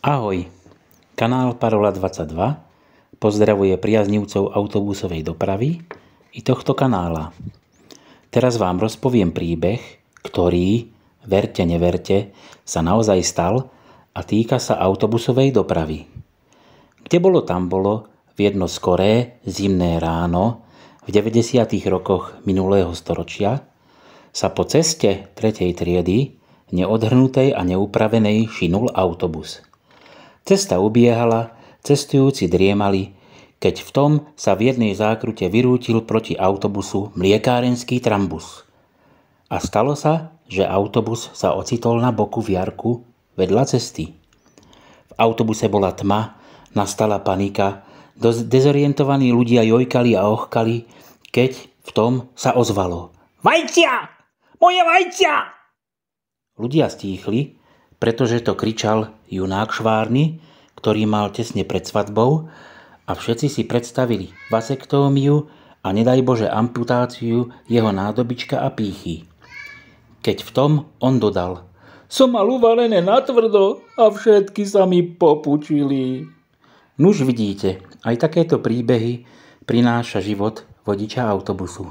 Ahoj, kanál Parola 22 pozdravuje priaznivcov autobusovej dopravy i tohto kanála. Teraz vám rozpoviem príbeh, ktorý, verte neverte, sa naozaj stal a týka sa autobusovej dopravy. Kde bolo tam bolo, v jedno skoré zimné ráno v 90. rokoch minulého storočia sa po ceste 3. triedy neodhrnutej a neupravenej šinul autobus. Cesta ubiehala, cestujúci driemali, keď v tom sa v jednej zákrute vyrútil proti autobusu mliekárenský trambus. A stalo sa, že autobus sa ocitol na boku v jarku vedľa cesty. V autobuse bola tma, nastala panika, dezorientovaní ľudia jojkali a ochkali, keď v tom sa ozvalo: Vajcia! Moje vajcia! Ľudia stíchli, pretože to kričal junák Švárny, ktorý mal tesne pred svadbou, a všetci si predstavili vasektómiu a nedaj Bože amputáciu jeho nádobička a pýchy. Keď v tom on dodal: Som mal uvarené natvrdo a všetky sa mi popučili. Nuž vidíte, aj takéto príbehy prináša život vodiča autobusu.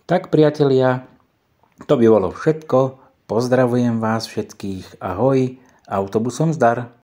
Tak priatelia, to by bolo všetko. Pozdravujem vás všetkých. Ahoj, autobusom zdar.